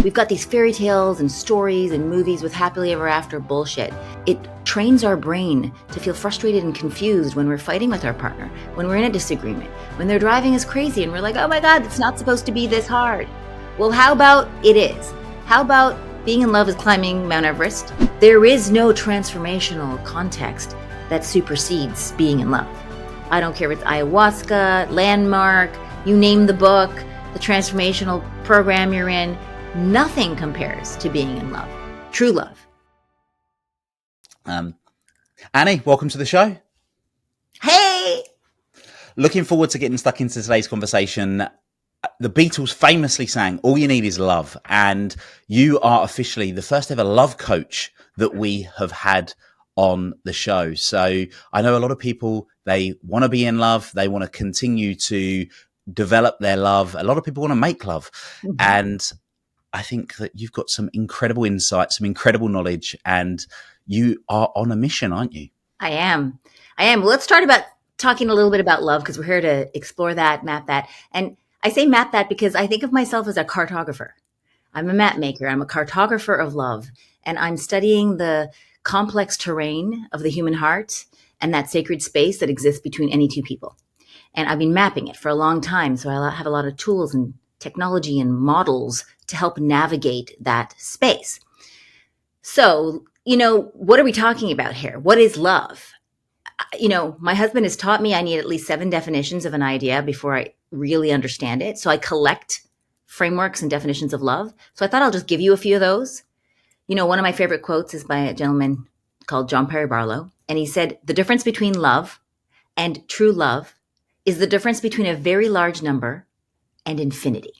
We've got these fairy tales and stories and movies with happily ever after bullshit. It trains our brain to feel frustrated and confused when we're fighting with our partner, when we're in a disagreement, when they're driving us crazy and we're like, oh my God, it's not supposed to be this hard. Well, how about it is? How about being in love is climbing Mount Everest? There is no transformational context that supersedes being in love. I don't care if it's ayahuasca, landmark, you name the book, the transformational program you're in, nothing compares to being in love. True love. Annie, welcome to the show. Hey! Looking forward to getting stuck into today's conversation. The Beatles famously sang, "All you need is love." And you are officially the first ever love coach that we have had on the show. So I know a lot of people, they want to be in love. They want to continue to develop their love. A lot of people want to make love. Mm-hmm. And I think that you've got some incredible insight, some incredible knowledge, and you are on a mission, aren't you? I am. Well, let's start about talking a little bit about love, because we're here to explore that, map that. And I say map that because I think of myself as a cartographer. I'm a map maker. I'm a cartographer of love. And I'm studying the complex terrain of the human heart and that sacred space that exists between any two people. And I've been mapping it for a long time. So I have a lot of tools and technology and models to help navigate that space. So, what are we talking about here? What is love? My husband has taught me I need at least 7 definitions of an idea before I really understand it. So I collect frameworks and definitions of love. So I thought I'll just give you a few of those. One of my favorite quotes is by a gentleman called John Perry Barlow. And he said, the difference between love and true love is the difference between a very large number and infinity.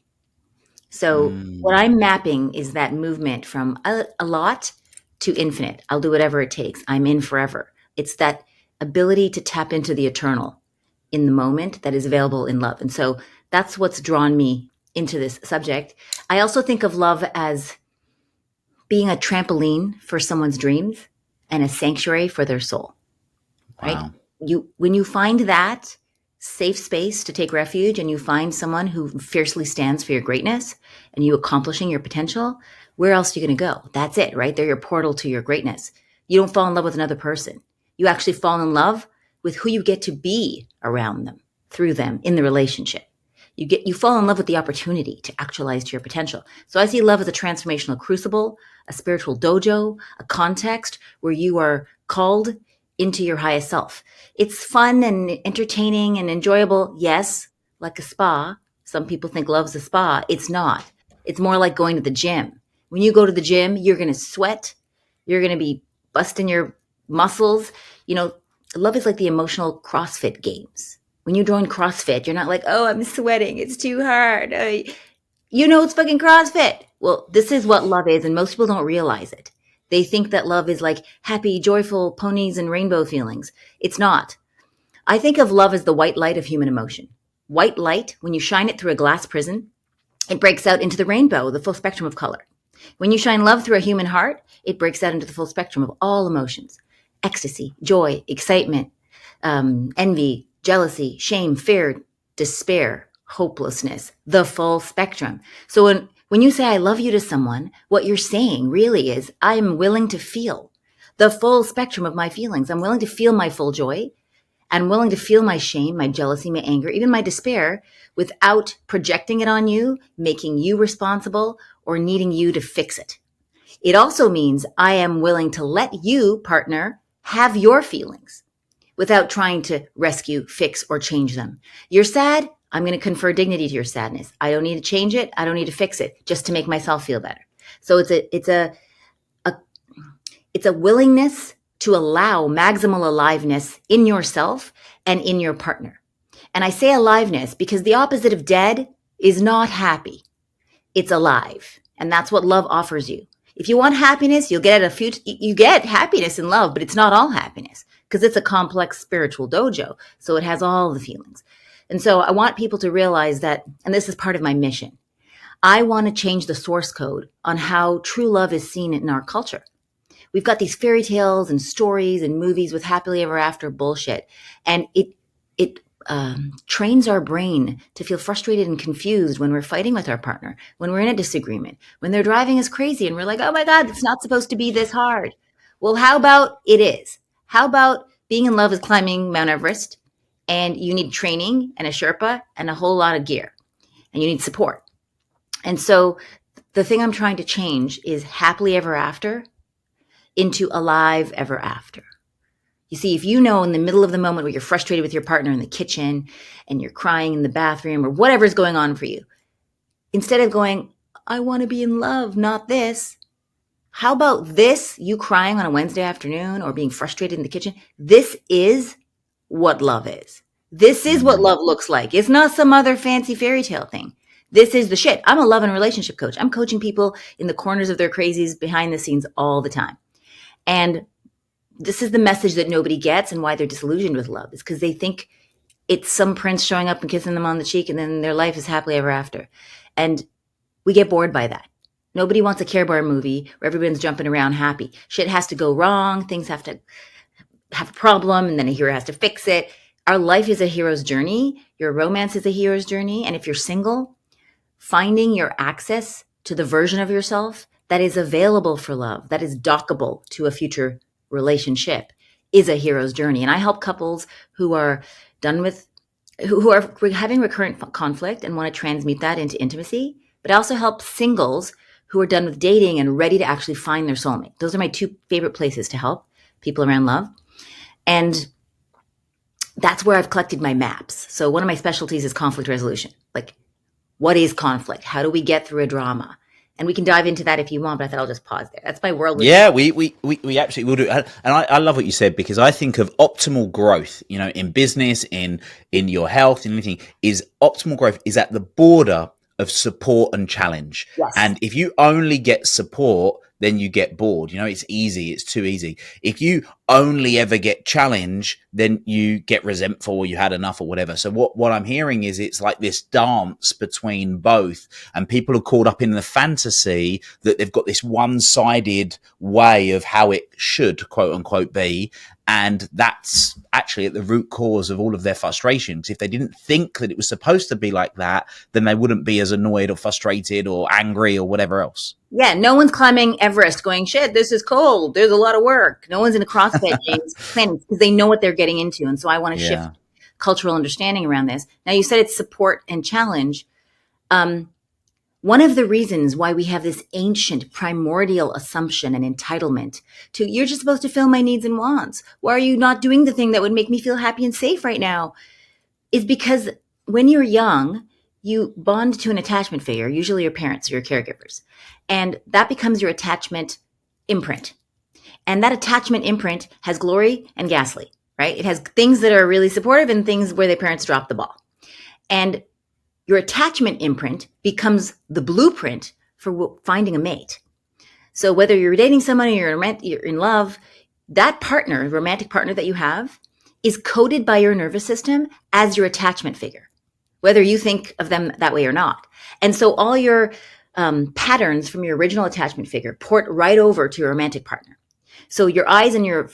So what I'm mapping is that movement from a lot to infinite. I'll do whatever it takes. I'm in forever. It's that ability to tap into the eternal in the moment that is available in love. And so that's what's drawn me into this subject. I also think of love as being a trampoline for someone's dreams and a sanctuary for their soul. Wow. Right? When you find that safe space to take refuge and you find someone who fiercely stands for your greatness and you accomplishing your potential, where else are you going to go? That's it, right? They're your portal to your greatness. You don't fall in love with another person. You actually fall in love with who you get to be around them, through them, in the relationship. You fall in love with the opportunity to actualize your potential. So I see love as a transformational crucible, a spiritual dojo, a context where you are called into your highest self. It's fun and entertaining and enjoyable. Yes, like a spa. Some people think love's a spa. It's not. It's more like going to the gym. When you go to the gym, you're going to sweat. You're going to be busting your muscles. Love is like the emotional CrossFit games. When you join CrossFit, you're not like, oh, I'm sweating. It's too hard. It's fucking CrossFit. Well, this is what love is, and most people don't realize it. They think that love is like happy, joyful ponies and rainbow feelings. It's not. I think of love as the white light of human emotion. White light, when you shine it through a glass prism, it breaks out into the rainbow, the full spectrum of color. When you shine love through a human heart, it breaks out into the full spectrum of all emotions. Ecstasy, joy, excitement, envy, jealousy, shame, fear, despair, hopelessness, the full spectrum. So when you say I love you to someone, what you're saying really is I'm willing to feel the full spectrum of my feelings. I'm willing to feel my full joy. I'm willing to feel my shame, my jealousy, my anger, even my despair without projecting it on you, making you responsible, or needing you to fix it. It also means I am willing to let you, partner, have your feelings without trying to rescue, fix, or change them. You're sad? I'm going to confer dignity to your sadness. I don't need to change it. I don't need to fix it just to make myself feel better. So it's a willingness to allow maximal aliveness in yourself and in your partner. And I say aliveness because the opposite of dead is not happy. It's alive. And that's what love offers you. If you want happiness, you get happiness in love, but it's not all happiness because it's a complex spiritual dojo. So it has all the feelings. And so I want people to realize that, and this is part of my mission, I want to change the source code on how true love is seen in our culture. We've got these fairy tales and stories and movies with happily ever after bullshit. And it trains our brain to feel frustrated and confused when we're fighting with our partner, when we're in a disagreement, when they're driving us crazy and we're like, oh my God, it's not supposed to be this hard. Well, how about it is? How about being in love is climbing Mount Everest and you need training and a Sherpa and a whole lot of gear and you need support. And so the thing I'm trying to change is happily ever after into alive ever after. You see, if you know in the middle of the moment where you're frustrated with your partner in the kitchen and you're crying in the bathroom or whatever's going on for you, instead of going, I want to be in love, not this. How about this, you crying on a Wednesday afternoon or being frustrated in the kitchen? This is what love is. This is what love looks like. It's not some other fancy fairy tale thing. This is the shit. I'm a love and relationship coach. I'm coaching people in the corners of their crazies behind the scenes all the time. And this is the message that nobody gets and why they're disillusioned with love is because they think it's some prince showing up and kissing them on the cheek and then their life is happily ever after. And we get bored by that. Nobody wants a Care Bear movie where everyone's jumping around happy. Shit has to go wrong. Things have to have a problem and then a hero has to fix it. Our life is a hero's journey. Your romance is a hero's journey. And if you're single, finding your access to the version of yourself that is available for love, that is dockable to a future relationship is a hero's journey. And I help couples who are who are having recurrent conflict and want to transmute that into intimacy. But I also help singles who are done with dating and ready to actually find their soulmate. Those are my two favorite places to help people around love. And that's where I've collected my maps. So one of my specialties is conflict resolution. Like, what is conflict? How do we get through a drama? And we can dive into that if you want, but I thought I'll just pause there. That's my world. Yeah, we absolutely will do. And I love what you said, because I think of optimal growth, in business, in your health, in anything, is optimal growth is at the border of support and challenge. Yes. And if you only get support, then you get bored. It's easy. It's too easy. If you only ever get challenge, then you get resentful or you had enough or whatever. So what I'm hearing is it's like this dance between both, and people are caught up in the fantasy that they've got this one-sided way of how it should, quote unquote, be. And that's actually at the root cause of all of their frustrations. If they didn't think that it was supposed to be like that, then they wouldn't be as annoyed or frustrated or angry or whatever else. Yeah, no one's climbing Everest going, shit, this is cold. There's a lot of work. No one's in a CrossFit games planning because they know what they're getting into. And so I want to shift cultural understanding around this. Now, you said it's support and challenge. One of the reasons why we have this ancient primordial assumption and entitlement to, you're just supposed to fill my needs and wants. Why are you not doing the thing that would make me feel happy and safe right now? Is because when you're young, you bond to an attachment figure, usually your parents or your caregivers. And that becomes your attachment imprint. And that attachment imprint has glory and ghastly, right? It has things that are really supportive and things where the parents drop the ball. And your attachment imprint becomes the blueprint for finding a mate. So whether you're dating someone or you're in love, that partner, romantic partner that you have, is coded by your nervous system as your attachment figure, whether you think of them that way or not. And so all your patterns from your original attachment figure port right over to your romantic partner. So your eyes and your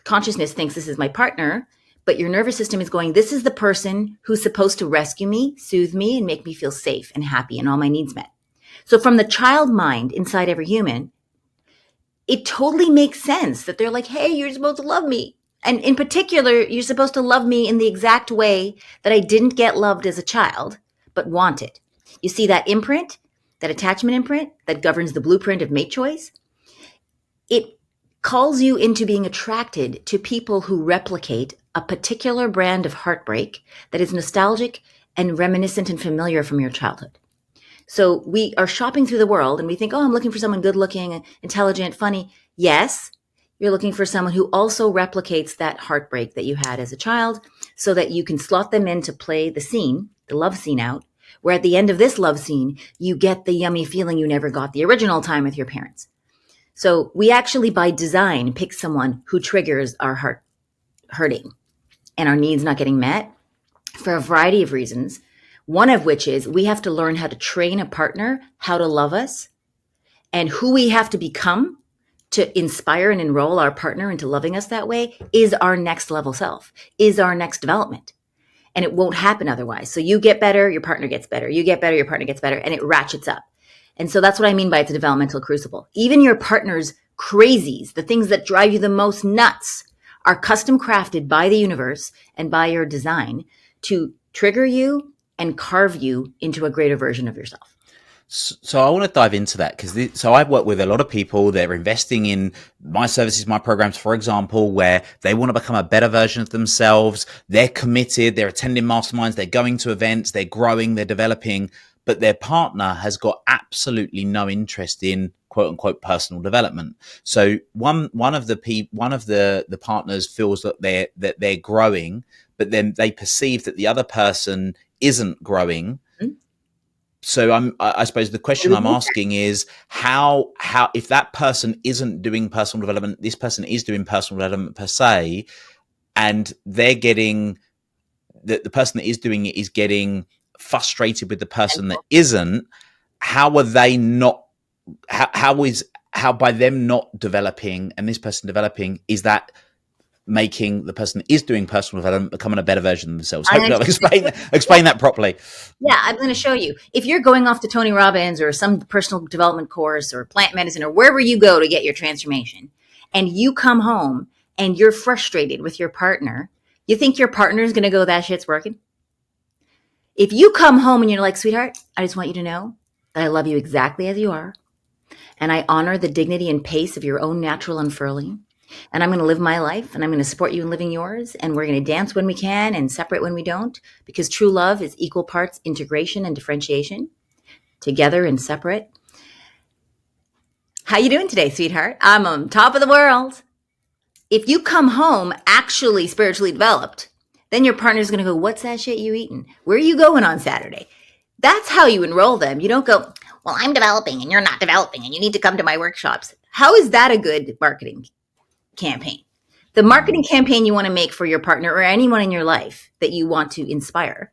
consciousness thinks this is my partner, but your nervous system is going, this is the person who's supposed to rescue me, soothe me, and make me feel safe and happy and all my needs met. So from the child mind inside every human, it totally makes sense that they're like, hey, you're supposed to love me. And in particular, you're supposed to love me in the exact way that I didn't get loved as a child, but wanted. You see that imprint, that attachment imprint that governs the blueprint of mate choice? It calls you into being attracted to people who replicate a particular brand of heartbreak that is nostalgic and reminiscent and familiar from your childhood. So we are shopping through the world and we think, oh, I'm looking for someone good looking, intelligent, funny. Yes, you're looking for someone who also replicates that heartbreak that you had as a child so that you can slot them in to play the scene, the love scene out, where at the end of this love scene, you get the yummy feeling you never got the original time with your parents. So we actually, by design, pick someone who triggers our heart hurting and our needs not getting met for a variety of reasons. One of which is we have to learn how to train a partner, how to love us, and who we have to become to inspire and enroll our partner into loving us that way is our next level self, is our next development. and it won't happen otherwise. So you get better, your partner gets better. You get better, your partner gets better, and it ratchets up. And so that's what I mean by it's a developmental crucible. Even your partner's crazies, the things that drive you the most nuts, are custom crafted by the universe and by your design to trigger you and carve you into a greater version of yourself. So I want to dive into that because so I work with a lot of people. They're investing in my services, my programs, for example, where they want to become a better version of themselves. They're committed. They're attending masterminds. They're going to events. They're growing. They're developing. But their partner has got absolutely no interest in quote unquote personal development. So one of the partners feels that they're growing, but then they perceive that the other person isn't growing. So I suppose the question I'm asking is how if that person isn't doing personal development, this person is doing personal development per se, and they're getting the person that is doing it is getting frustrated with the person that isn't. How are they not? How by them not developing and this person developing, is that making the person that is doing personal development becoming a better version of themselves? Hopefully I'll explain that properly. Yeah, I'm going to show you. If you're going off to Tony Robbins or some personal development course or plant medicine or wherever you go to get your transformation, and you come home and you're frustrated with your partner, you think your partner is going to go, that shit's working? If you come home and you're like, sweetheart, I just want you to know that I love you exactly as you are, and I honor the dignity and pace of your own natural unfurling, and I'm going to live my life, and I'm going to support you in living yours, and we're going to dance when we can and separate when we don't, because true love is equal parts integration and differentiation, together and separate. How you doing today, sweetheart? I'm on top of the world. If you come home actually spiritually developed, then your partner's going to go, what's that shit you eating? Where are you going on Saturday? That's how you enroll them. You don't go, well, I'm developing and you're not developing and you need to come to my workshops. How is that a good marketing campaign? The marketing campaign you want to make for your partner or anyone in your life that you want to inspire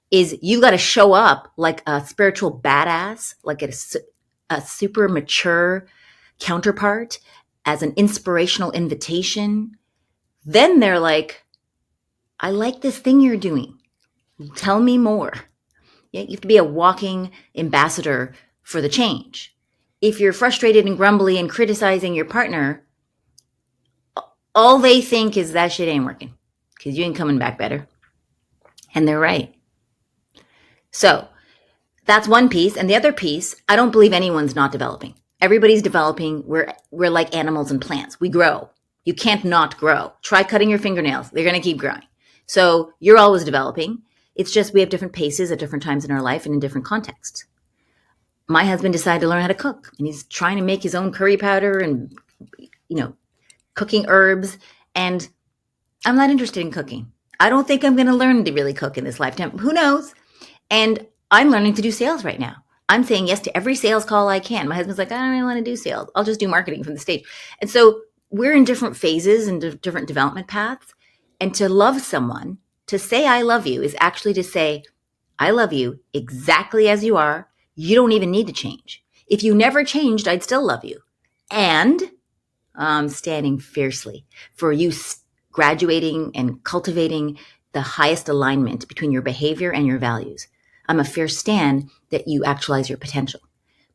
is you got to show up like a spiritual badass, like a super mature counterpart, as an inspirational invitation. Then they're like, I like this thing you're doing. Tell me more. Yeah, you have to be a walking ambassador for the change. If you're frustrated and grumbly and criticizing your partner, all they think is that shit ain't working because you ain't coming back better. And they're right. So that's one piece. And the other piece, I don't believe anyone's not developing. Everybody's developing. We're like animals and plants. We grow. You can't not grow. Try cutting your fingernails. They're going to keep growing. So you're always developing. It's just we have different paces at different times in our life and in different contexts. My husband decided to learn how to cook, and he's trying to make his own curry powder and, cooking herbs. And I'm not interested in cooking. I don't think I'm going to learn to really cook in this lifetime. Who knows? And I'm learning to do sales right now. I'm saying yes to every sales call I can. My husband's like, I don't really want to do sales. I'll just do marketing from the stage. And so we're in different phases and different development paths. And to love someone, to say I love you, is actually to say, I love you exactly as you are. You don't even need to change. If you never changed, I'd still love you. And I'm standing fiercely for you graduating and cultivating the highest alignment between your behavior and your values. I'm a fierce stand that you actualize your potential,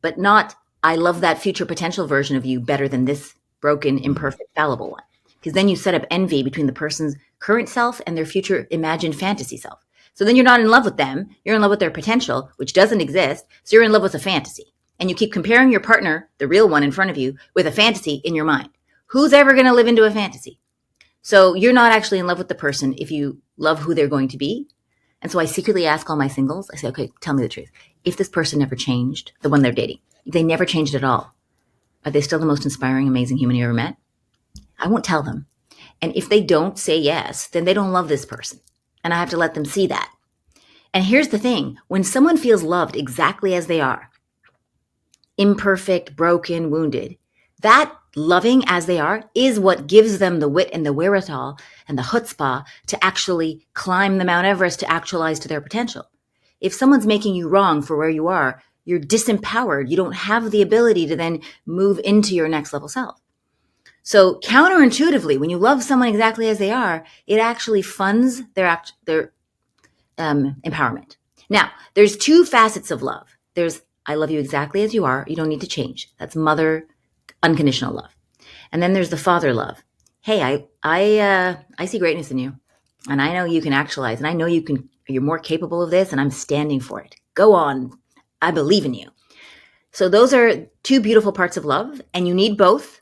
but not, I love that future potential version of you better than this broken, imperfect, fallible one. Because then you set up envy between the person's current self and their future imagined fantasy self. So then you're not in love with them. You're in love with their potential, which doesn't exist. So you're in love with a fantasy. And you keep comparing your partner, the real one in front of you, with a fantasy in your mind. Who's ever going to live into a fantasy? So you're not actually in love with the person if you love who they're going to be. And so I secretly ask all my singles, I say, okay, tell me the truth. If this person never changed, the one they're dating, if they never changed at all, are they still the most inspiring, amazing human you ever met? I won't tell them. And if they don't say yes, then they don't love this person. And I have to let them see that. And here's the thing. When someone feels loved exactly as they are, imperfect, broken, wounded, that loving as they are is what gives them the wit and the wherewithal and the chutzpah to actually climb the Mount Everest, to actualize to their potential. If someone's making you wrong for where you are, you're disempowered. You don't have the ability to then move into your next level self. So counterintuitively, when you love someone exactly as they are, it actually funds their empowerment. Now, there's two facets of love. There's I love you exactly as you are. You don't need to change. That's mother unconditional love. And then there's the father love. Hey, I see greatness in you, and I know you can actualize, and I know you're more capable of this, and I'm standing for it. Go on. I believe in you. So those are two beautiful parts of love, and you need both,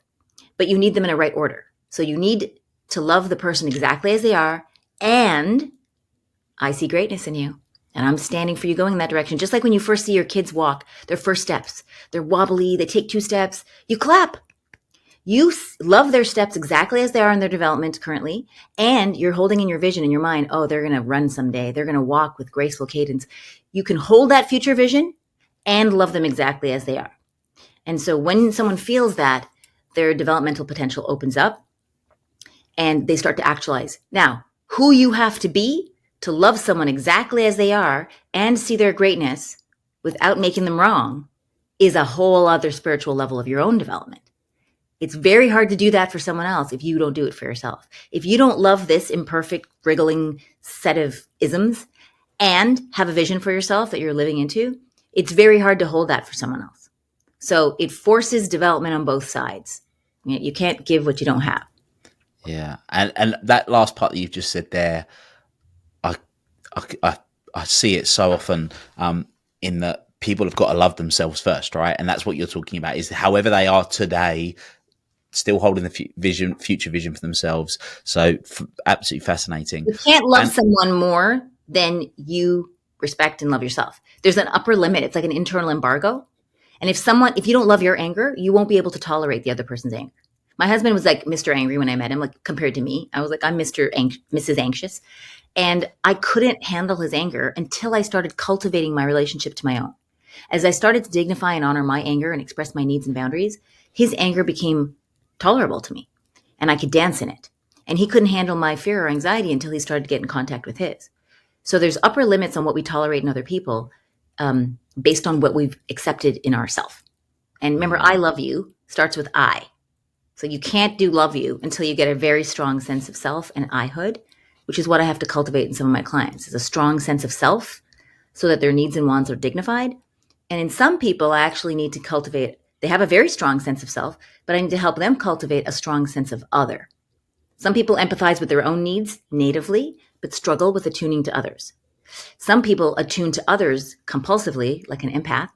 but you need them in a right order. So you need to love the person exactly as they are, and I see greatness in you, and I'm standing for you going in that direction. Just like when you first see your kids walk, their first steps, they're wobbly, they take 2 steps, you clap. You love their steps exactly as they are in their development currently, and you're holding in your vision in your mind, oh, they're going to run someday. They're going to walk with graceful cadence. You can hold that future vision and love them exactly as they are. And so when someone feels that, their developmental potential opens up and they start to actualize. Now, who you have to be to love someone exactly as they are and see their greatness without making them wrong is a whole other spiritual level of your own development. It's very hard to do that for someone else if you don't do it for yourself. If you don't love this imperfect, wriggling set of isms and have a vision for yourself that you're living into, it's very hard to hold that for someone else. So it forces development on both sides. You can't give what you don't have. Yeah, and that last part that you've just said there, I see it so often in that people have got to love themselves first, right? And that's what you're talking about, is however they are today, still holding the future vision for themselves. So absolutely fascinating. You can't love someone more than you respect and love yourself. There's an upper limit. It's like an internal embargo. And if you don't love your anger, you won't be able to tolerate the other person's anger. My husband was like Mr. Angry when I met him, like compared to me. I was like, I'm Mrs. Anxious. And I couldn't handle his anger until I started cultivating my relationship to my own. As I started to dignify and honor my anger and express my needs and boundaries, his anger became tolerable to me and I could dance in it. And he couldn't handle my fear or anxiety until he started to get in contact with his. So there's upper limits on what we tolerate in other people based on what we've accepted in ourselves. And remember, I love you starts with I. So you can't do love you until you get a very strong sense of self and I-hood, which is what I have to cultivate in some of my clients, is a strong sense of self so that their needs and wants are dignified. And in some people, I actually need to cultivate, they have a very strong sense of self, but I need to help them cultivate a strong sense of other. Some people empathize with their own needs natively, but struggle with attuning to others. Some people attune to others compulsively, like an empath,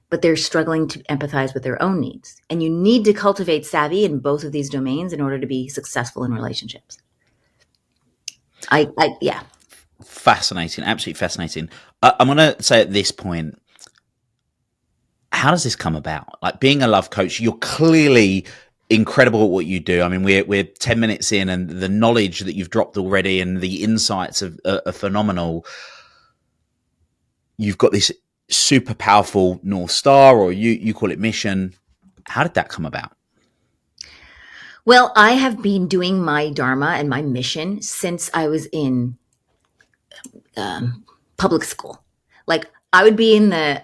but they're struggling to empathize with their own needs. And you need to cultivate savvy in both of these domains in order to be successful in relationships. Yeah. Fascinating, absolutely fascinating. I'm going to say at this point, how does this come about? Like, being a love coach, you're clearly incredible at what you do. I mean, we're 10 minutes in, and the knowledge that you've dropped already and the insights are phenomenal. You've got this super powerful North Star, or you call it mission. How did that come about? Well, I have been doing my Dharma and my mission since I was in public school. Like, I would be in the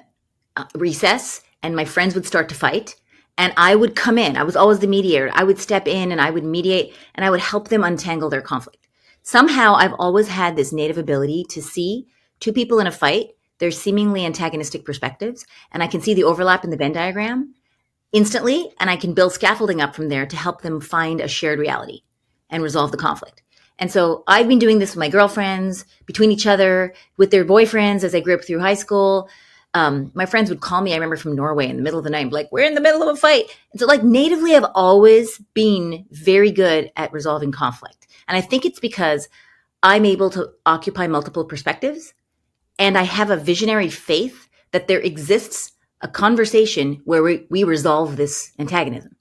recess and my friends would start to fight and I would come in. I was always the mediator. I would step in and I would mediate and I would help them untangle their conflict. Somehow I've always had this native ability to see two people in a fight, their seemingly antagonistic perspectives, and I can see the overlap in the Venn diagram instantly, and I can build scaffolding up from there to help them find a shared reality and resolve the conflict. And so I've been doing this with my girlfriends, between each other, with their boyfriends as I grew up through high school. My friends would call me, I remember, from Norway in the middle of the night, like, we're in the middle of a fight. And so, like, natively, I've always been very good at resolving conflict. And I think it's because I'm able to occupy multiple perspectives, and I have a visionary faith that there exists a conversation where we resolve this antagonism.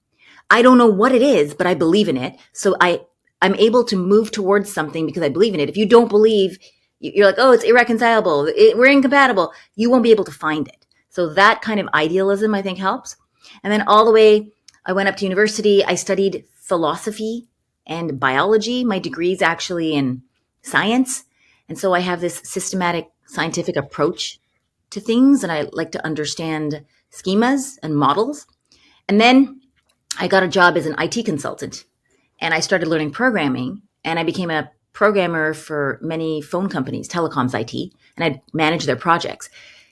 I don't know what it is, but I believe in it. So I'm able to move towards something because I believe in it. If you don't believe, you're like, oh, it's irreconcilable, we're incompatible, you won't be able to find it. So that kind of idealism, I think, helps. And then all the way, I went up to university. I studied philosophy and biology. My degree is actually in science. And so I have this systematic scientific approach to things, and I like to understand schemas and models. And then I got a job as an IT consultant, and I started learning programming, and I became a programmer for many phone companies, telecoms IT, and I'd managed their projects.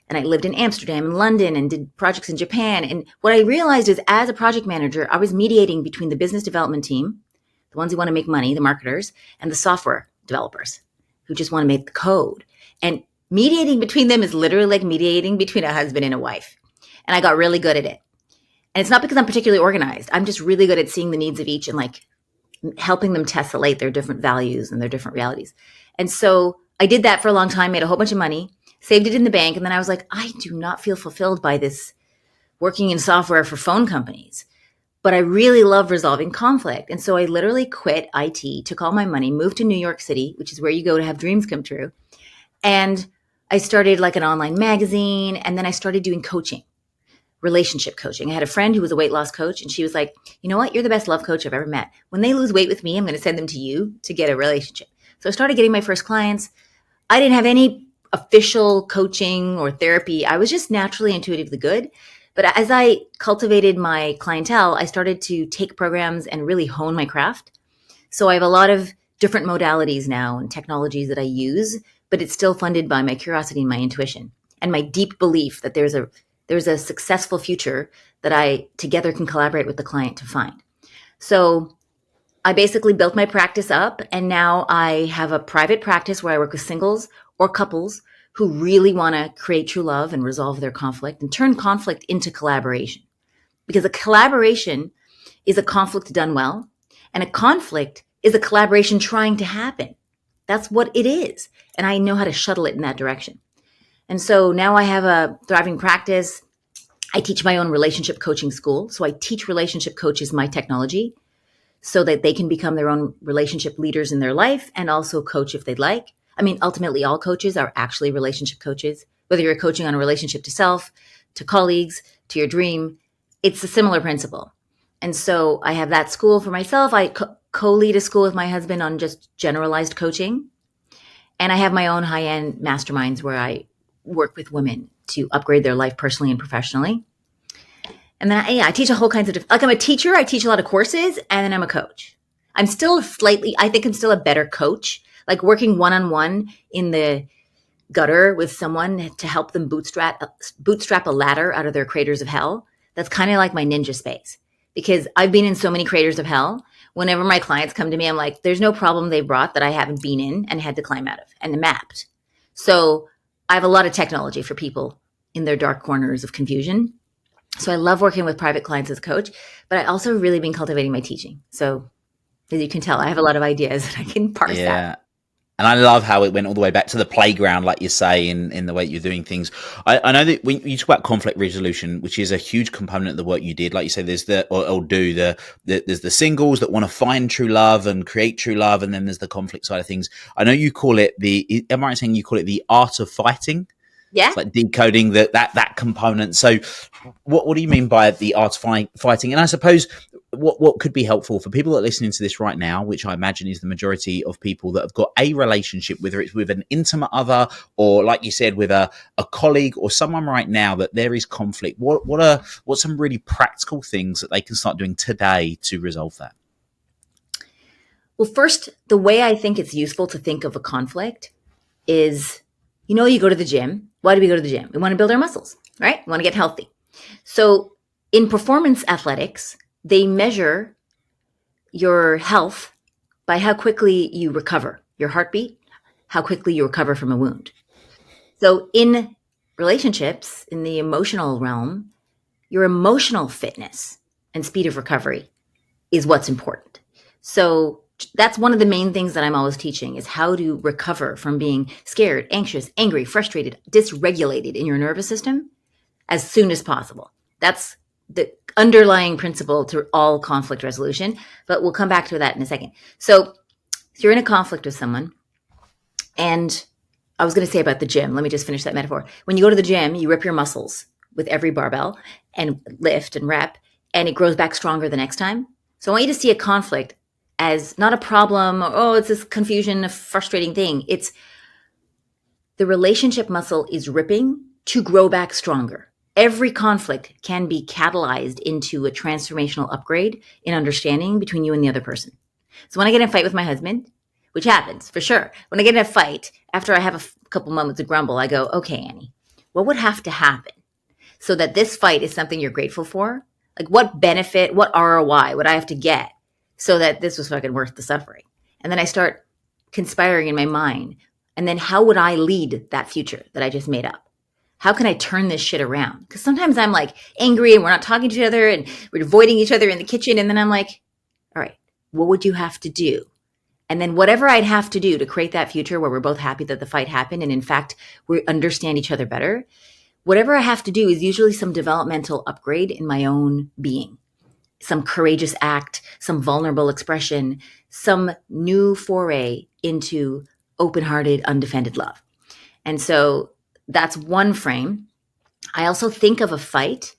And I lived in Amsterdam and London and did projects in Japan. And what I realized is as a project manager, I was mediating between the business development team, the ones who want to make money, the marketers, and the software developers who just want to make the code. And mediating between them is literally like mediating between a husband and a wife. And I got really good at it. And it's not because I'm particularly organized. I'm just really good at seeing the needs of each and like helping them tessellate their different values and their different realities. And so I did that for a long time, made a whole bunch of money, saved it in the bank. And then I was like, I do not feel fulfilled by this working in software for phone companies, but I really love resolving conflict. And so I literally quit IT, took all my money, moved to New York City, which is where you go to have dreams come true. And I started like an online magazine. And then I started doing coaching, relationship coaching. I had a friend who was a weight loss coach, and she was like, you know what? You're the best love coach I've ever met. When they lose weight with me, I'm going to send them to you to get a relationship. So I started getting my first clients. I didn't have any official coaching or therapy. I was just naturally intuitively good. But as I cultivated my clientele, I started to take programs and really hone my craft. So I have a lot of different modalities now and technologies that I use, but it's still funded by my curiosity and my intuition and my deep belief that there's a successful future that I together can collaborate with the client to find. So I basically built my practice up, and now I have a private practice where I work with singles or couples who really want to create true love and resolve their conflict and turn conflict into collaboration. Because a collaboration is a conflict done well, and a conflict is a collaboration trying to happen. That's what it is. And I know how to shuttle it in that direction. And so now I have a thriving practice. I teach my own relationship coaching school. So I teach relationship coaches my technology so that they can become their own relationship leaders in their life and also coach if they'd like. I mean, ultimately, all coaches are actually relationship coaches, whether you're coaching on a relationship to self, to colleagues, to your dream. It's a similar principle. And so I have that school for myself. I co-lead a school with my husband on just generalized coaching. And I have my own high-end masterminds where I work with women to upgrade their life personally and professionally. And then I teach a whole kinds of like I'm a teacher. I teach a lot of courses, and then I'm a coach. I'm still I think I'm still a better coach, like working one-on-one in the gutter with someone to help them bootstrap a ladder out of their craters of hell. That's kind of like my ninja space, because I've been in so many craters of hell. Whenever my clients come to me, I'm like, there's no problem they brought that I haven't been in and had to climb out of and mapped. So I have a lot of technology for people in their dark corners of confusion. So I love working with private clients as a coach, but I also really been cultivating my teaching. So as you can tell, I have a lot of ideas that I can parse out. And I love how it went all the way back to the playground, like you say, in the way you're doing things. I know that when you talk about conflict resolution, which is a huge component of the work you did, like you say, there's there's the singles that want to find true love and create true love, and then there's the conflict side of things. I know you call it am I right saying you call it the art of fighting? Yeah. It's like decoding that component. So what do you mean by the art of fighting? And I suppose what could be helpful for people that are listening to this right now, which I imagine is the majority of people that have got a relationship, whether it's with an intimate other or, like you said, with a colleague or someone right now, that there is conflict. What's some really practical things that they can start doing today to resolve that? Well, first, the way I think it's useful to think of a conflict is, you go to the gym. Why do we go to the gym? We want to build our muscles, right? We want to get healthy. So in performance athletics, they measure your health by how quickly you recover, your heartbeat, how quickly you recover from a wound. So in relationships, in the emotional realm, your emotional fitness and speed of recovery is what's important. So that's one of the main things that I'm always teaching is how to recover from being scared, anxious, angry, frustrated, dysregulated in your nervous system as soon as possible. That's the underlying principle to all conflict resolution, but we'll come back to that in a second. So you're in a conflict with someone, and I was going to say about the gym. Let me just finish that metaphor. When you go to the gym, you rip your muscles with every barbell and lift and rep, and it grows back stronger the next time. So I want you to see a conflict as not a problem, or, it's this confusion, a frustrating thing. It's the relationship muscle is ripping to grow back stronger. Every conflict can be catalyzed into a transformational upgrade in understanding between you and the other person. So when I get in a fight with my husband, which happens for sure. When I get in a fight, after I have couple moments of grumble, I go, okay, Annie, what would have to happen so that this fight is something you're grateful for? Like what benefit, what ROI would I have to get so that this was fucking worth the suffering? And then I start conspiring in my mind. And then how would I lead that future that I just made up? How can I turn this shit around? Because sometimes I'm like angry and we're not talking to each other and we're avoiding each other in the kitchen. And then I'm like, all right, what would you have to do? And then whatever I'd have to do to create that future where we're both happy that the fight happened and in fact, we understand each other better, whatever I have to do is usually some developmental upgrade in my own being, some courageous act, some vulnerable expression, some new foray into open-hearted, undefended love. And so that's one frame. I also think of a fight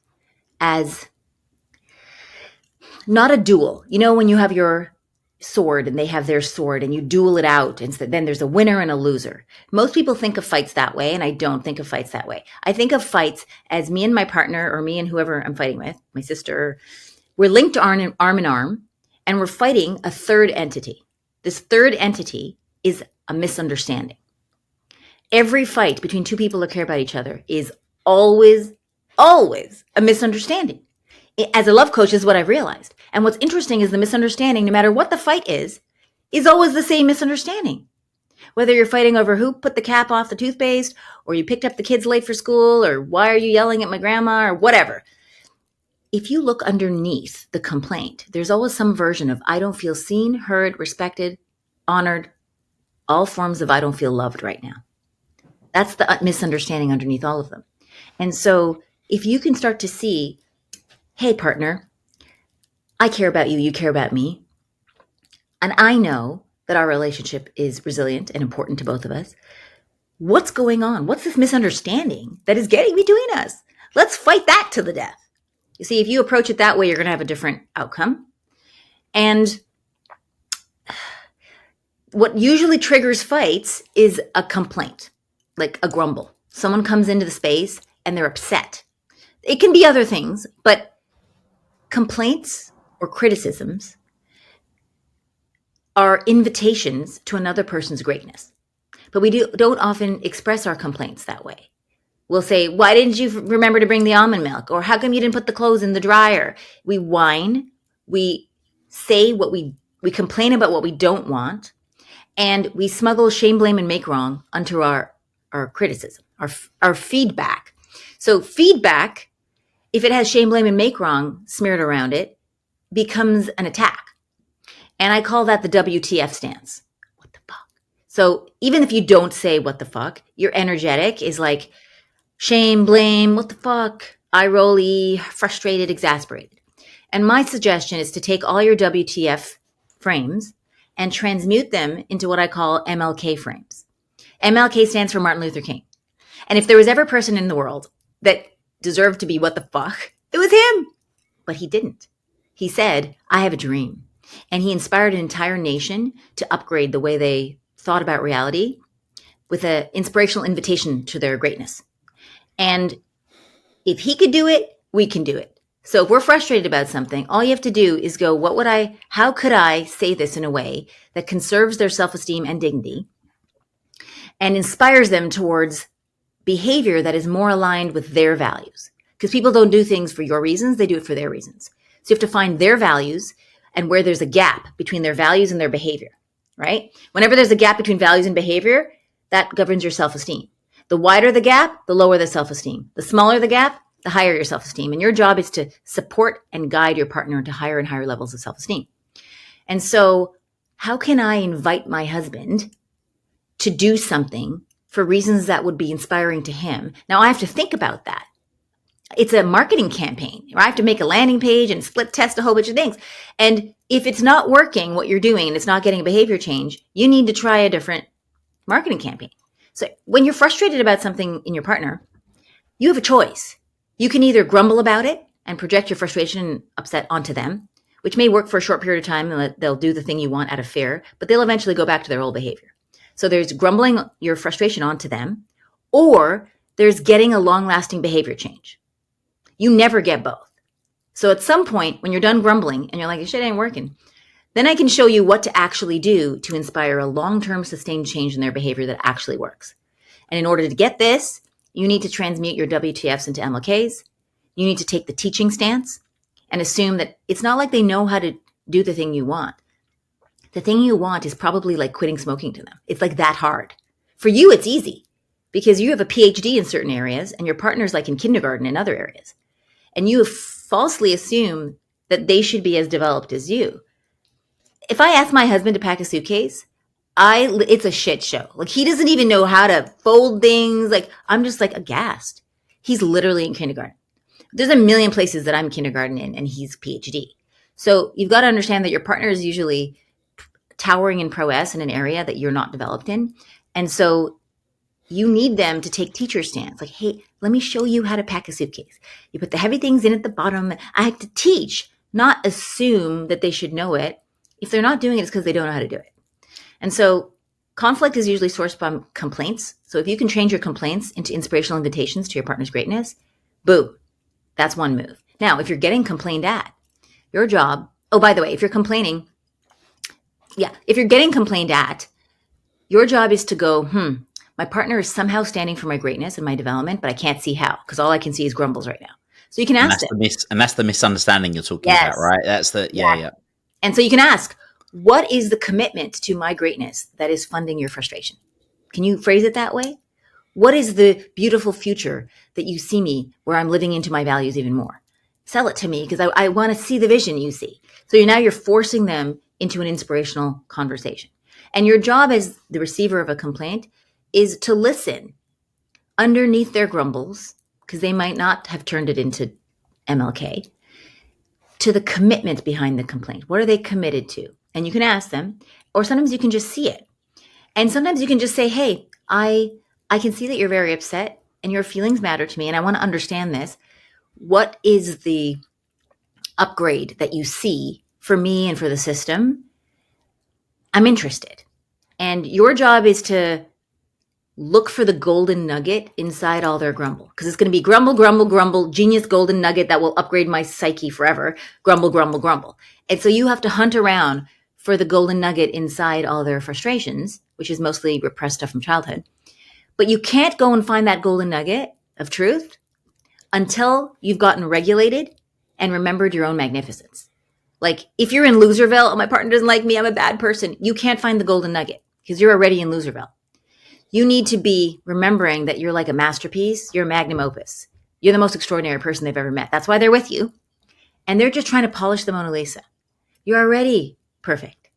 as not a duel. You know, when you have your sword and they have their sword and you duel it out and then there's a winner and a loser. Most people think of fights that way, and I don't think of fights that way. I think of fights as me and my partner, or me and whoever I'm fighting with, my sister, we're linked arm in arm and we're fighting a third entity. This third entity is a misunderstanding. Every fight between two people who care about each other is always a misunderstanding. As a love coach is what I've realized. And what's interesting is the misunderstanding, no matter what the fight is always the same misunderstanding. Whether you're fighting over who put the cap off the toothpaste, or you picked up the kids late for school, or why are you yelling at my grandma, or whatever. If you look underneath the complaint, there's always some version of I don't feel seen, heard, respected, honored, all forms of I don't feel loved right now. That's the misunderstanding underneath all of them. And so if you can start to see, hey, partner, I care about you, you care about me. And I know that our relationship is resilient and important to both of us. What's going on? What's this misunderstanding that is getting between us? Let's fight that to the death. You see, if you approach it that way, you're going to have a different outcome. And what usually triggers fights is a complaint, like a grumble. Someone comes into the space and they're upset. It can be other things, but complaints or criticisms are invitations to another person's greatness. But we don't often express our complaints that way. We'll say, why didn't you remember to bring the almond milk? Or how come you didn't put the clothes in the dryer? We whine, we say we complain about what we don't want, and we smuggle shame, blame, and make wrong onto our criticism, our feedback. So feedback, if it has shame, blame, and make wrong smeared around it, becomes an attack. And I call that the WTF stance. What the fuck? So even if you don't say what the fuck, your energetic is like shame, blame, what the fuck, eye rolly, frustrated, exasperated. And my suggestion is to take all your WTF frames and transmute them into what I call MLK frames. MLK stands for Martin Luther King. And if there was ever a person in the world that deserved to be what the fuck, it was him. But he didn't. He said, I have a dream. And he inspired an entire nation to upgrade the way they thought about reality with an inspirational invitation to their greatness. And if he could do it, we can do it. So if we're frustrated about something, all you have to do is go, how could I say this in a way that conserves their self-esteem and dignity and inspires them towards behavior that is more aligned with their values? Because people don't do things for your reasons, they do it for their reasons. So you have to find their values and where there's a gap between their values and their behavior, right? Whenever there's a gap between values and behavior, that governs your self-esteem. The wider the gap, the lower the self-esteem. The smaller the gap, the higher your self-esteem. And your job is to support and guide your partner into higher and higher levels of self-esteem. And so how can I invite my husband to do something for reasons that would be inspiring to him? Now I have to think about that. It's a marketing campaign. I have to make a landing page and split test a whole bunch of things. And if it's not working, what you're doing, and it's not getting a behavior change, you need to try a different marketing campaign. So when you're frustrated about something in your partner, you have a choice. You can either grumble about it and project your frustration and upset onto them, which may work for a short period of time and they'll do the thing you want out of fear, but they'll eventually go back to their old behavior. So there's grumbling your frustration onto them, or there's getting a long-lasting behavior change. You never get both. So at some point when you're done grumbling and you're like, this shit ain't working, Then I can show you what to actually do to inspire a long-term sustained change in their behavior that actually works. And in order to get this, you need to transmute your WTFs into MLKs. You need to take the teaching stance and assume that it's not like they know how to do the thing you want. The thing you want is probably like quitting smoking to them. It's like that hard. For you, it's easy because you have a PhD in certain areas and your partner's like in kindergarten in other areas. And you falsely assume that they should be as developed as you. If I ask my husband to pack a suitcase, it's a shit show. Like he doesn't even know how to fold things. Like I'm just like aghast. He's literally in kindergarten. There's a million places that I'm kindergarten in and he's PhD. So you've got to understand that your partner is usually towering in prowess in an area that you're not developed in. And so you need them to take teacher stance. Like, hey, let me show you how to pack a suitcase. You put the heavy things in at the bottom. I have to teach, not assume that they should know it. If they're not doing it, it's because they don't know how to do it. And so conflict is usually sourced from complaints. So if you can change your complaints into inspirational invitations to your partner's greatness, boom, that's one move. Now, if you're getting complained at, your job, oh, by the way, if you're complaining, if you're getting complained at, your job is to go, my partner is somehow standing for my greatness and my development, but I can't see how because all I can see is grumbles right now. So you can ask them. And that's the misunderstanding you're talking about, right? That's the, yeah. And so you can ask, what is the commitment to my greatness that is funding your frustration? Can you phrase it that way? What is the beautiful future that you see me where I'm living into my values even more? Sell it to me because I want to see the vision you see. So you're forcing them into an inspirational conversation. And your job as the receiver of a complaint is to listen underneath their grumbles, because they might not have turned it into MLK, to the commitment behind the complaint. What are they committed to? And you can ask them, or sometimes you can just see it. And sometimes you can just say, hey, I can see that you're very upset and your feelings matter to me and I want to understand this. What is the upgrade that you see for me and for the system? I'm interested. And your job is to look for the golden nugget inside all their grumble. Because it's going to be grumble, grumble, grumble, genius golden nugget that will upgrade my psyche forever. Grumble, grumble, grumble. And so you have to hunt around for the golden nugget inside all their frustrations, which is mostly repressed stuff from childhood. But you can't go and find that golden nugget of truth until you've gotten regulated and remembered your own magnificence. Like if you're in Loserville, oh, my partner doesn't like me, I'm a bad person. You can't find the golden nugget because you're already in Loserville. You need to be remembering that you're like a masterpiece. You're a magnum opus. You're the most extraordinary person they've ever met. That's why they're with you. And they're just trying to polish the Mona Lisa. You're already perfect.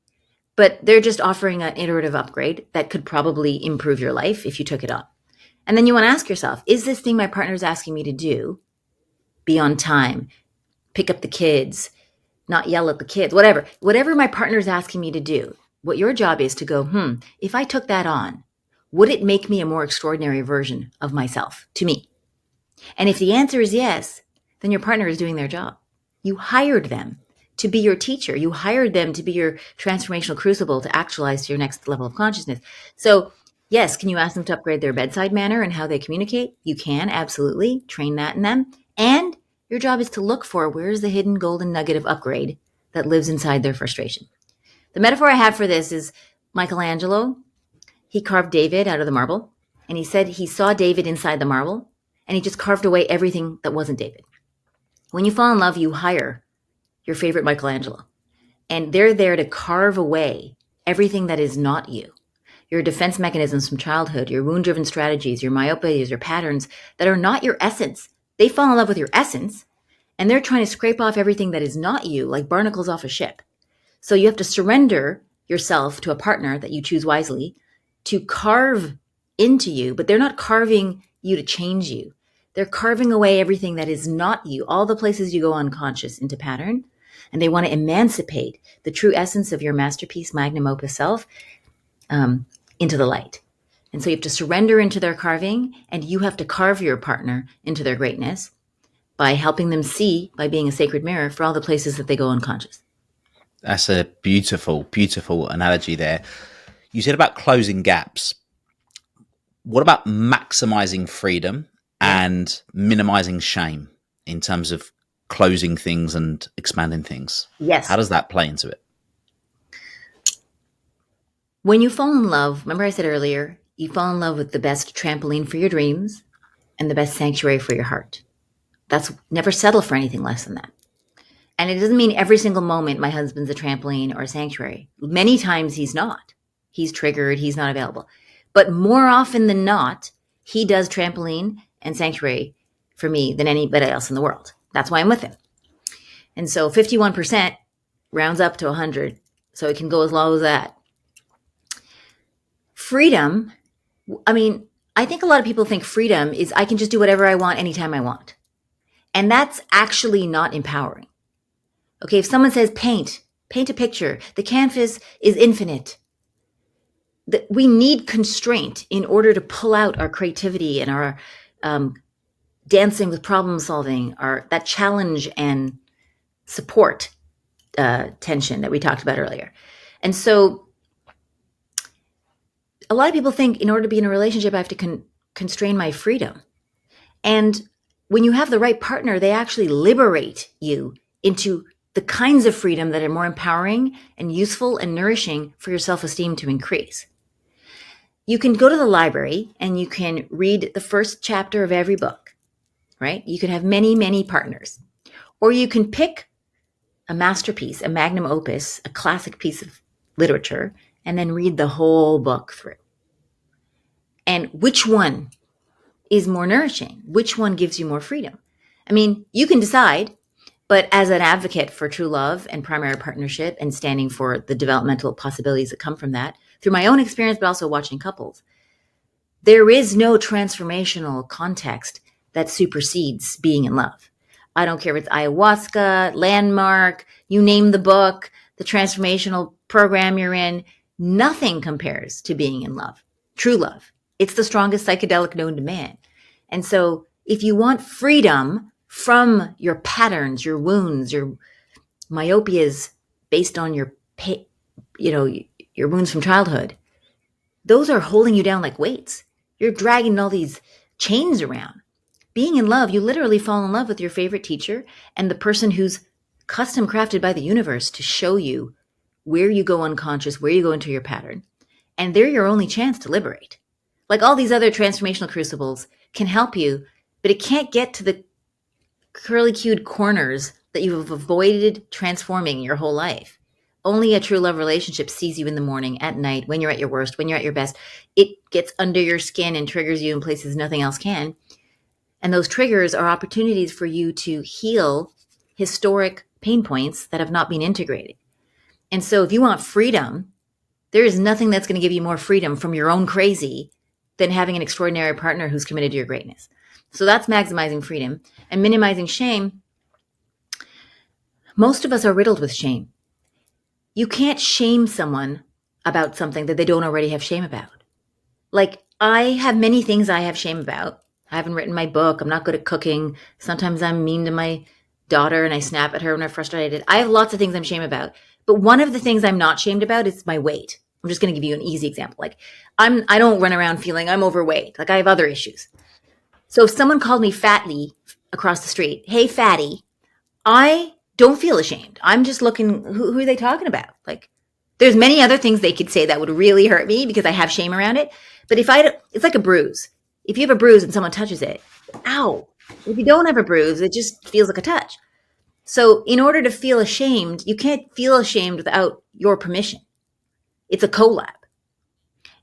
But they're just offering an iterative upgrade that could probably improve your life if you took it on. And then you want to ask yourself, is this thing my partner is asking me to do, be on time, pick up the kids, not yell at the kids, whatever my partner is asking me to do, what your job is to go, if I took that on, would it make me a more extraordinary version of myself to me? And if the answer is yes, then your partner is doing their job. You hired them to be your teacher. You hired them to be your transformational crucible to actualize to your next level of consciousness. So yes, can you ask them to upgrade their bedside manner and how they communicate? You can, absolutely. Train that in them. And your job is to look for where's the hidden golden nugget of upgrade that lives inside their frustration. The metaphor I have for this is Michelangelo. He carved David out of the marble, and he said he saw David inside the marble, and he just carved away everything that wasn't David. When you fall in love, you hire your favorite Michelangelo, and they're there to carve away everything that is not you. Your defense mechanisms from childhood, your wound-driven strategies, your myopias, your patterns that are not your essence. They fall in love with your essence, and they're trying to scrape off everything that is not you, like barnacles off a ship. So you have to surrender yourself to a partner that you choose wisely to carve into you, but they're not carving you to change you. They're carving away everything that is not you, all the places you go unconscious into pattern, and they want to emancipate the true essence of your masterpiece, magnum opus self, into the light. And so you have to surrender into their carving, and you have to carve your partner into their greatness by helping them see, by being a sacred mirror for all the places that they go unconscious. That's a beautiful, beautiful analogy there. You said about closing gaps. What about maximizing freedom and minimizing shame in terms of closing things and expanding things? Yes. How does that play into it? When you fall in love, remember I said earlier, you fall in love with the best trampoline for your dreams and the best sanctuary for your heart. That's never settle for anything less than that. And it doesn't mean every single moment my husband's a trampoline or a sanctuary. Many times he's not. He's triggered, he's not available. But more often than not, he does trampoline and sanctuary for me than anybody else in the world. That's why I'm with him. And so 51% rounds up to 100. So it can go as low as that. Freedom, I mean, I think a lot of people think freedom is I can just do whatever I want anytime I want. And that's actually not empowering. Okay, if someone says paint a picture, the canvas is infinite. We need constraint in order to pull out our creativity and our dancing with problem solving, that challenge and support tension that we talked about earlier. And so a lot of people think in order to be in a relationship, I have to constrain my freedom. And when you have the right partner, they actually liberate you into the kinds of freedom that are more empowering and useful and nourishing for your self-esteem to increase. You can go to the library and you can read the first chapter of every book, right? You can have many, many partners. Or you can pick a masterpiece, a magnum opus, a classic piece of literature, and then read the whole book through. And which one is more nourishing? Which one gives you more freedom? I mean, you can decide, but as an advocate for true love and primary partnership and standing for the developmental possibilities that come from that, through my own experience, but also watching couples, there is no transformational context that supersedes being in love. I don't care if it's ayahuasca, landmark, you name the book, the transformational program you're in, nothing compares to being in love, true love. It's the strongest psychedelic known to man. And so if you want freedom from your patterns, your wounds, your myopias based on your wounds from childhood, those are holding you down like weights. You're dragging all these chains around. Being in love, you literally fall in love with your favorite teacher and the person who's custom crafted by the universe to show you where you go unconscious, where you go into your pattern. And they're your only chance to liberate. Like all these other transformational crucibles can help you, but it can't get to the curly-cued corners that you have avoided transforming your whole life. Only a true love relationship sees you in the morning, at night, when you're at your worst, when you're at your best. It gets under your skin and triggers you in places nothing else can. And those triggers are opportunities for you to heal historic pain points that have not been integrated. And so if you want freedom, there is nothing that's going to give you more freedom from your own crazy than having an extraordinary partner who's committed to your greatness. So that's maximizing freedom. And minimizing shame. Most of us are riddled with shame. You can't shame someone about something that they don't already have shame about. Like, I have many things I have shame about. I haven't written my book. I'm not good at cooking. Sometimes I'm mean to my daughter and I snap at her when I'm frustrated. I have lots of things I'm ashamed about. But one of the things I'm not shamed about is my weight. I'm just going to give you an easy example. Like, I don't run around feeling I'm overweight. Like, I have other issues. So if someone called me fatly across the street, hey, fatty, I don't feel ashamed. I'm just looking, who are they talking about? Like, there's many other things they could say that would really hurt me because I have shame around it. But it's like a bruise. If you have a bruise and someone touches it, ow. If you don't have a bruise, it just feels like a touch. So in order to feel ashamed, you can't feel ashamed without your permission. It's a collab.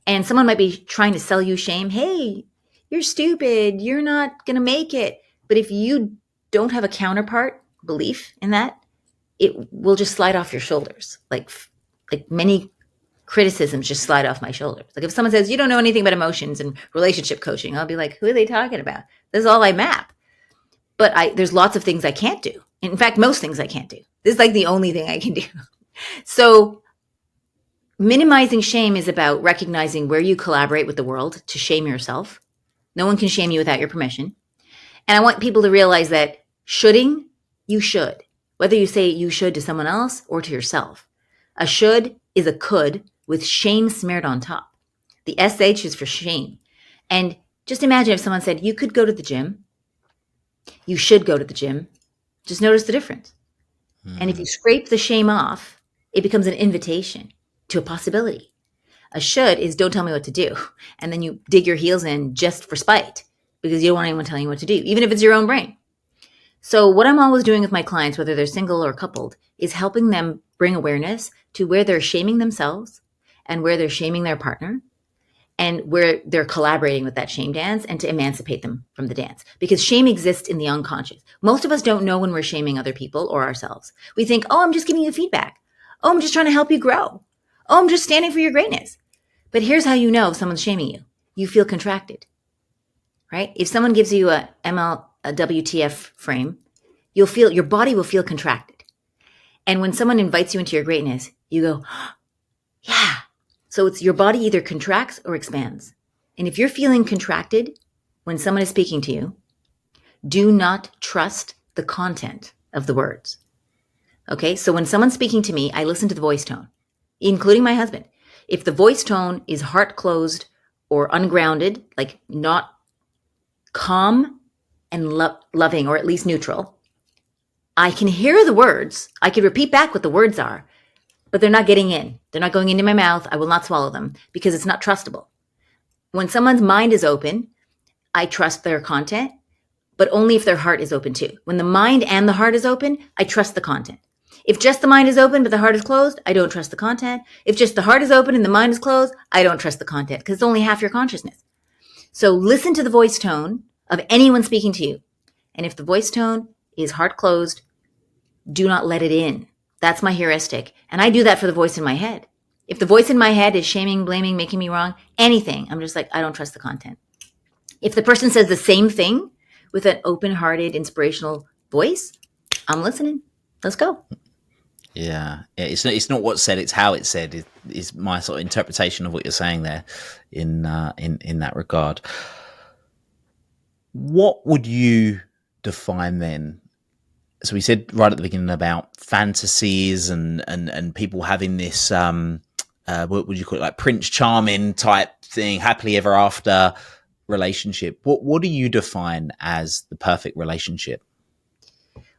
And someone might be trying to sell you shame. Hey, you're stupid. You're not going to make it. But if you don't have a counterpart belief in that, it will just slide off your shoulders. Like many criticisms just slide off my shoulders. Like if someone says, you don't know anything about emotions and relationship coaching, I'll be like, who are they talking about? This is all I map. But there's lots of things I can't do. In fact, most things I can't do. This is like the only thing I can do. So minimizing shame is about recognizing where you collaborate with the world to shame yourself. No one can shame you without your permission. And I want people to realize that shoulding, you should. Whether you say you should to someone else or to yourself. A should is a could with shame smeared on top. The SH is for shame. And just imagine if someone said, you could go to the gym. You should go to the gym. Just notice the difference. And if you scrape the shame off, it becomes an invitation to a possibility. A should is don't tell me what to do. And then you dig your heels in just for spite because you don't want anyone telling you what to do, even if it's your own brain. So what I'm always doing with my clients, whether they're single or coupled, is helping them bring awareness to where they're shaming themselves and where they're shaming their partner and where they're collaborating with that shame dance, and to emancipate them from the dance. Because shame exists in the unconscious. Most of us don't know when we're shaming other people or ourselves. We think, oh, I'm just giving you feedback. Oh, I'm just trying to help you grow. Oh, I'm just standing for your greatness. But here's how you know if someone's shaming you. You feel contracted, right? If someone gives you a WTF frame, you'll feel, your body will feel contracted. And when someone invites you into your greatness, you go, yeah. So it's your body either contracts or expands. And if you're feeling contracted when someone is speaking to you, do not trust the content of the words. Okay. So when someone's speaking to me, I listen to the voice tone, including my husband. If the voice tone is heart closed or ungrounded, like not calm and loving, or at least neutral, I can hear the words. I can repeat back what the words are, but they're not getting in. They're not going into my mouth. I will not swallow them because it's not trustable. When someone's mind is open, I trust their content, but only if their heart is open too. When the mind and the heart is open, I trust the content. If just the mind is open, but the heart is closed, I don't trust the content. If just the heart is open and the mind is closed, I don't trust the content because it's only half your consciousness. So listen to the voice tone of anyone speaking to you. And if the voice tone is heart closed, do not let it in. That's my heuristic. And I do that for the voice in my head. If the voice in my head is shaming, blaming, making me wrong, anything, I'm just like, I don't trust the content. If the person says the same thing with an open-hearted, inspirational voice, I'm listening. Let's go. Yeah. It's not what's said, it's how it's said is my sort of interpretation of what you're saying there in that regard. What would you define then? So we said right at the beginning about fantasies and people having this, what would you call it? Like Prince Charming type thing, happily ever after relationship. What do you define as the perfect relationship?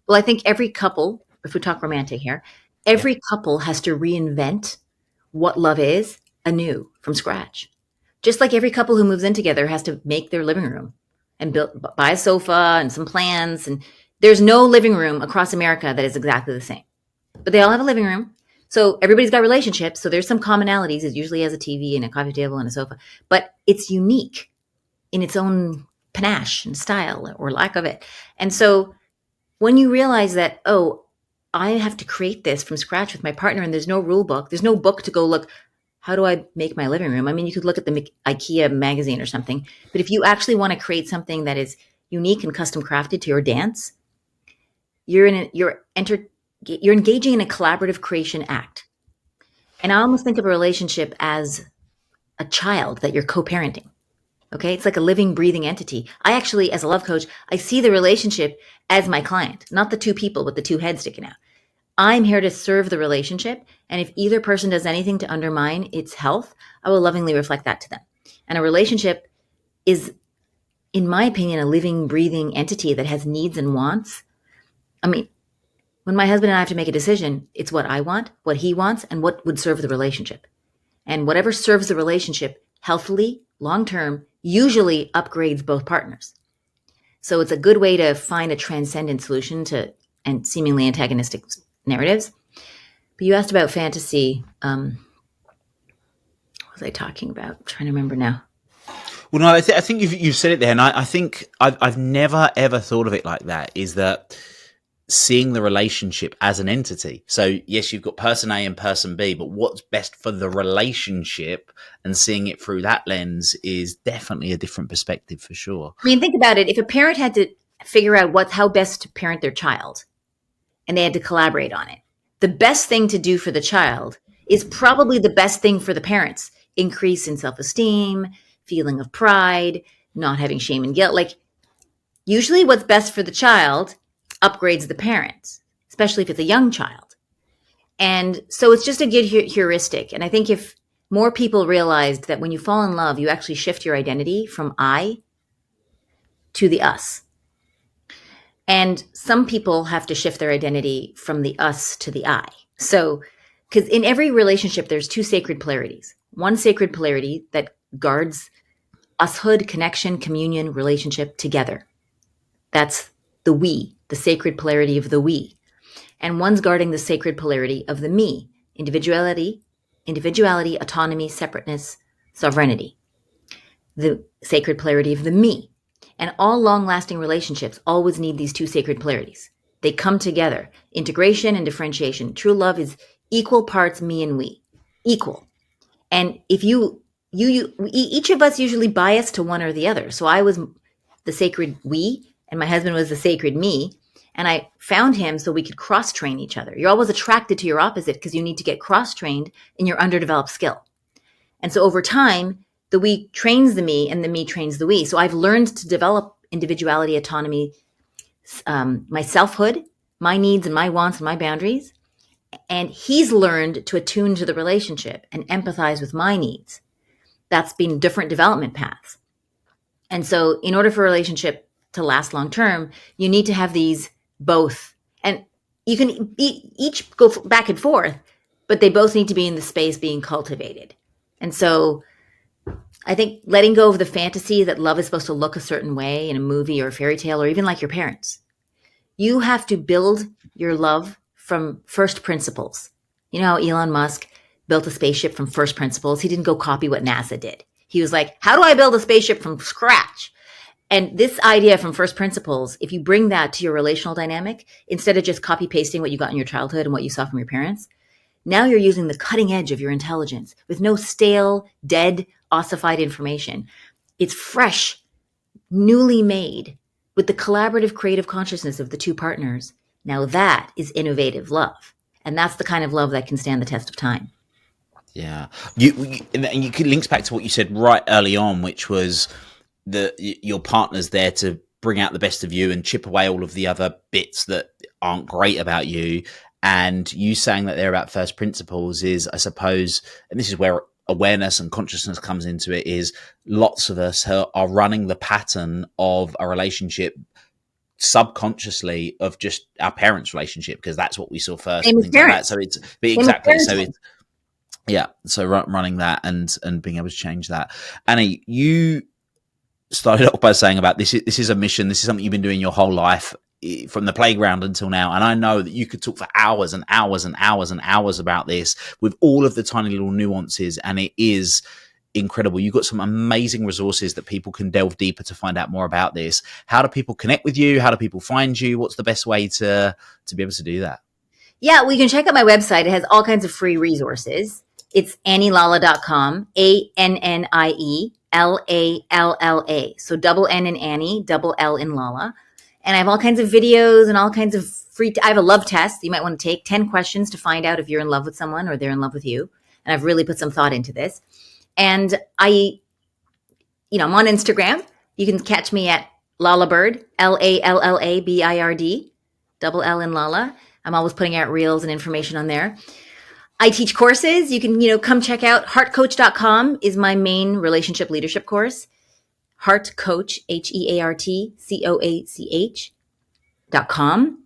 Well, I think every couple, if we talk romantic here, every couple has to reinvent what love is anew from scratch. Just like every couple who moves in together has to make their living room and buy a sofa and some plans. And there's no living room across America that is exactly the same, but they all have a living room. So everybody's got relationships. So there's some commonalities. It usually has a TV and a coffee table and a sofa, but it's unique in its own panache and style or lack of it. And so when you realize that, oh, I have to create this from scratch with my partner and there's no rule book, there's no book to go look, how do I make my living room? I mean, you could look at the IKEA magazine or something, but if you actually want to create something that is unique and custom crafted to your dance, you're engaging in a collaborative creation act. And I almost think of a relationship as a child that you're co-parenting. Okay. It's like a living, breathing entity. I actually, as a love coach, I see the relationship as my client, not the two people with the two heads sticking out. I'm here to serve the relationship. And if either person does anything to undermine its health, I will lovingly reflect that to them. And a relationship is, in my opinion, a living, breathing entity that has needs and wants. I mean, when my husband and I have to make a decision, it's what I want, what he wants, and what would serve the relationship. And whatever serves the relationship healthily, long-term, usually upgrades both partners. So it's a good way to find a transcendent solution to and seemingly antagonistic narratives. But you asked about fantasy. What was I talking about? I'm trying to remember now. Well, no, I think you've said it there, and I think I've never ever thought of it like that. Is that seeing the relationship as an entity? So yes, you've got person A and person B, but what's best for the relationship and seeing it through that lens is definitely a different perspective for sure. I mean, think about it. If a parent had to figure out how best to parent their child and they had to collaborate on it, the best thing to do for the child is probably the best thing for the parents. Increase in self-esteem, feeling of pride, not having shame and guilt. Like usually what's best for the child upgrades the parents, especially if it's a young child. And so it's just a good heuristic. And I think if more people realized that when you fall in love, you actually shift your identity from I to the us. And some people have to shift their identity from the us to the I. So, because in every relationship, there's two sacred polarities. one sacred polarity that guards ushood, connection, communion, relationship together. That's the we, the sacred polarity of the we. And one's guarding the sacred polarity of the me, individuality, autonomy, separateness, sovereignty. The sacred polarity of the me. And all long-lasting relationships always need these two sacred polarities. They come together. Integration and differentiation. True love is equal parts me and we. Equal. And if each of us usually bias to one or the other. So I was the sacred we, and my husband was the sacred me. And I found him so we could cross-train each other. You're always attracted to your opposite because you need to get cross-trained in your underdeveloped skill. And so over time, the we trains the me and the me trains the we. So I've learned to develop individuality, autonomy, my selfhood, my needs and my wants and my boundaries. And he's learned to attune to the relationship and empathize with my needs. That's been different development paths. And so in order for a relationship to last long term, you need to have these both. And you can each go back and forth, but they both need to be in the space being cultivated. And so I think letting go of the fantasy that love is supposed to look a certain way in a movie or a fairy tale or even like your parents. You have to build your love from first principles. You know how Elon Musk built a spaceship from first principles? He didn't go copy what NASA did. He was like, how do I build a spaceship from scratch? And this idea from first principles, if you bring that to your relational dynamic, instead of just copy pasting what you got in your childhood and what you saw from your parents, now you're using the cutting edge of your intelligence with no stale, dead, ossified information. It's fresh, newly made with the collaborative creative consciousness of the two partners. Now that is innovative love. And that's the kind of love that can stand the test of time. Yeah. And you could links back to what you said right early on, which was your partner's there to bring out the best of you and chip away all of the other bits that aren't great about you. And you saying that they're about first principles is, I suppose, and this is where awareness and consciousness comes into it, is lots of us are running the pattern of a relationship subconsciously of just our parents' relationship, because that's what we saw first. And things like that. So it's exactly. So it's, yeah. So running that and being able to change that. Annie, you started off by saying about this is a mission. This is something you've been doing your whole life, from the playground until now. And I know that you could talk for hours and hours and hours and hours about this with all of the tiny little nuances. And it is incredible. You've got some amazing resources that people can delve deeper to find out more about this. How do people connect with you? How do people find you? What's the best way to be able to do that? Yeah, well, you can check out my website. It has all kinds of free resources. It's AnnieLalla.com, ANNIELALLA. So double N in Annie, double L in Lalla. And I have all kinds of videos and all kinds of I have a love test you might want to take, 10 questions to find out if you're in love with someone or they're in love with you. And I've really put some thought into this. And I'm on Instagram. You can catch me at LallaBird, LALLABIRD, double L in Lalla. I'm always putting out reels and information on there. I teach courses. You can, come check out heartcoach.com is my main relationship leadership course. Heartcoach, HEARTCOACH.com.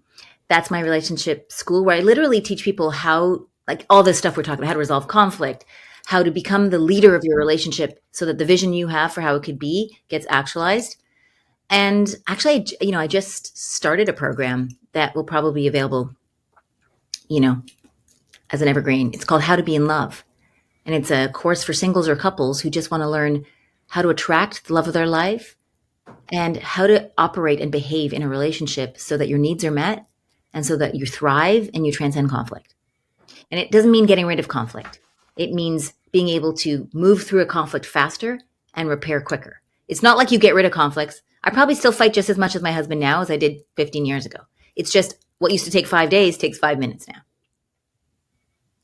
That's my relationship school where I literally teach people how, like all this stuff we're talking about, how to resolve conflict, how to become the leader of your relationship so that the vision you have for how it could be gets actualized. And actually, I just started a program that will probably be available, as an evergreen. It's called How to Be in Love. And it's a course for singles or couples who just want to learn how to attract the love of their life and how to operate and behave in a relationship so that your needs are met and so that you thrive and you transcend conflict. And it doesn't mean getting rid of conflict. It means being able to move through a conflict faster and repair quicker. It's not like you get rid of conflicts. I probably still fight just as much as my husband now as I did 15 years ago. It's just what used to take 5 days takes 5 minutes now.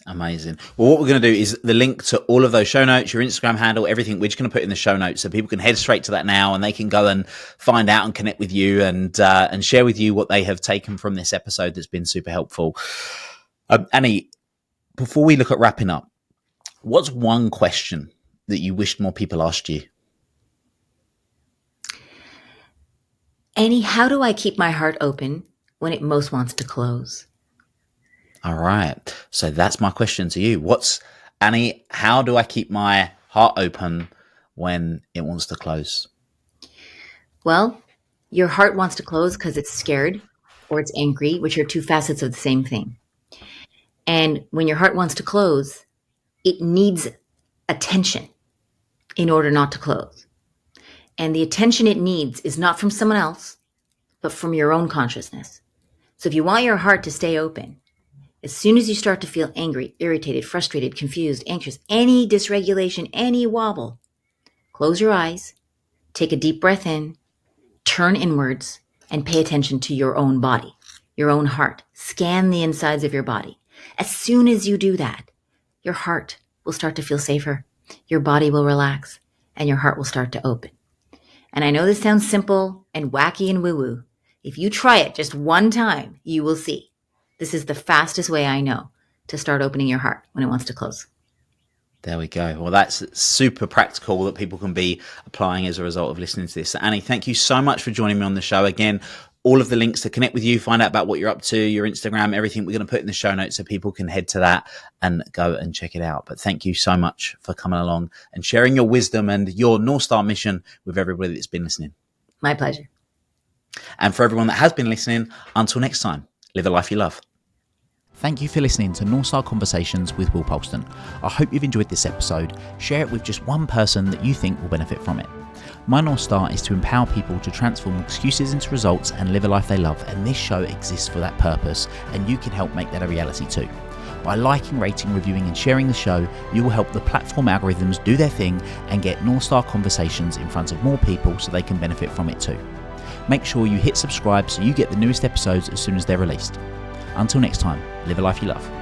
Amazing. Well, what we're going to do is the link to all of those show notes, your Instagram handle, everything, we're just going to put in the show notes so people can head straight to that now and they can go and find out and connect with you and share with you what they have taken from this episode that's been super helpful. Annie, before we look at wrapping up, what's one question that you wished more people asked you? Annie, how do I keep my heart open when it most wants to close? All right. So that's my question to you. What's Annie, how do I keep my heart open when it wants to close? Well, your heart wants to close because it's scared or it's angry, which are two facets of the same thing. And when your heart wants to close, it needs attention in order not to close. And the attention it needs is not from someone else, but from your own consciousness. So if you want your heart to stay open, as soon as you start to feel angry, irritated, frustrated, confused, anxious, any dysregulation, any wobble, close your eyes, take a deep breath in, turn inwards, and pay attention to your own body, your own heart. Scan the insides of your body. As soon as you do that, your heart will start to feel safer, your body will relax, and your heart will start to open. And I know this sounds simple and wacky and woo-woo. If you try it just one time, you will see. This is the fastest way I know to start opening your heart when it wants to close. There we go. Well, that's super practical that people can be applying as a result of listening to this. So, Annie, thank you so much for joining me on the show. Again, all of the links to connect with you, find out about what you're up to, your Instagram, everything we're going to put in the show notes so people can head to that and go and check it out. But thank you so much for coming along and sharing your wisdom and your North Star mission with everybody that's been listening. My pleasure. And for everyone that has been listening, until next time, live a life you love. Thank you for listening to North Star Conversations with Will Polston. I hope you've enjoyed this episode. Share it with just one person that you think will benefit from it. My North Star is to empower people to transform excuses into results and live a life they love, and this show exists for that purpose, and you can help make that a reality too. By liking, rating, reviewing and sharing the show, you will help the platform algorithms do their thing and get North Star Conversations in front of more people so they can benefit from it too. Make sure you hit subscribe so you get the newest episodes as soon as they're released. Until next time, live a life you love.